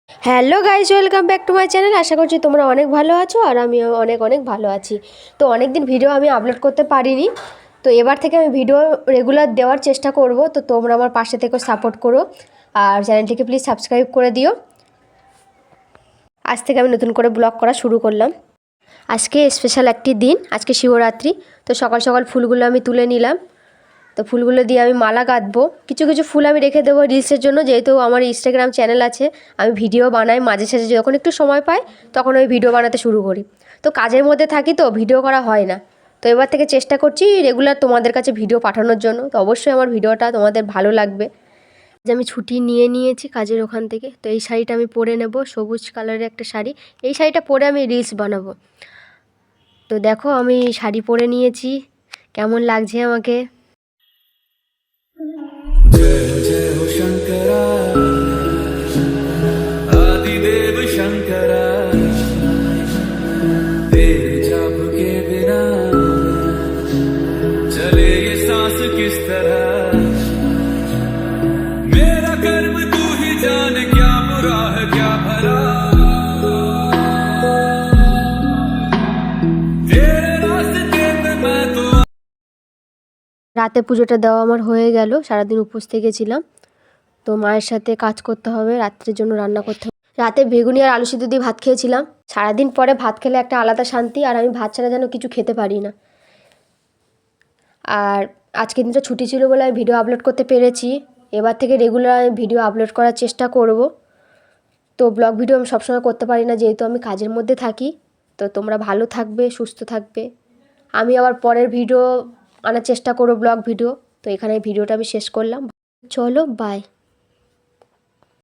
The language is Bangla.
Hello guys, welcome back to my channel. আশা করছি তোমরা অনেক ভালো আছো আর আমিও অনেক অনেক ভালো আছি। তো অনেক দিন ভিডিও আমি আপলোড করতে পারিনি, তো এবার থেকে আমি ভিডিও রেগুলার দেওয়ার চেষ্টা করব। তো তোমরা আমার পাশে থেকে সাপোর্ট করো আর চ্যানেলটিকে প্লিজ সাবস্ক্রাইব করে দিও। আজ থেকে আমি নতুন করে ব্লগ করা শুরু করলাম। আজকে স্পেশাল একটি দিন, আজকে শিবরাত্রি। তো সকাল সকাল ফুলগুলো আমি তুলে নিলাম। তো ফুলগুলো দিয়ে আমি মালা গাঁথবো। কিছু কিছু ফুল আমি রেখে দেবো রিলসের জন্য, যেহেতু আমার ইনস্টাগ্রাম চ্যানেল আছে, আমি ভিডিও বানাই মাঝে সাঝে, যখন একটু সময় পাই তখন ওই ভিডিও বানাতে শুরু করি। তো কাজের মধ্যে থাকি তো ভিডিও করা হয় না। তো এবার থেকে চেষ্টা করছি রেগুলার তোমাদের কাছে ভিডিও পাঠানোর জন্য। তো অবশ্যই আমার ভিডিওটা তোমাদের ভালো লাগবে। যে আমি ছুটি নিয়ে নিয়েছি কাজের ওখান থেকে, তো এই শাড়িটা আমি পরে নেব, সবুজ কালারের একটা শাড়ি। এই শাড়িটা পরে আমি রিলস বানাবো। তো দেখো আমি শাড়ি পরে নিয়েছি, কেমন লাগছে আমাকে। जय जय हो शंकरा आदिदेव शंकरा तेरे जाप के बिना चले ये सांस किस तरह मेरा कर्म तू ही जान क्या बुरा है क्या भला तेरे रास्ते पे मैं तो। রাতে পুজোটা দেওয়া আমার হয়ে গেল, সারাদিন উপোস থেকেছিলাম। তো মায়ের সাথে কাজ করতে হবে, রাত্রের জন্য রান্না করতে হবে। রাতে বেগুনি আর আলু সিদ্ধ দিয়ে ভাত খেয়েছিলাম। সারাদিন পরে ভাত খেলে একটা আলাদা শান্তি, আর আমি ভাত ছাড়া যেন কিছু খেতে পারি না। আর আজকের দিনটা ছুটি ছিল বলে আমি ভিডিও আপলোড করতে পেরেছি। এবার থেকে রেগুলার আমি ভিডিও আপলোড করার চেষ্টা করব। তো ব্লগ ভিডিও আমি সবসময় করতে পারি না, যেহেতু আমি কাজের মধ্যে থাকি। তো তোমরা ভালো থাকবে, সুস্থ থাকবে। আমি আবার পরের ভিডিও আনার চেষ্টা করব, ব্লগ ভিডিও। তো এখানে ভিডিওটা আমি শেষ করলাম। চলো, বাই।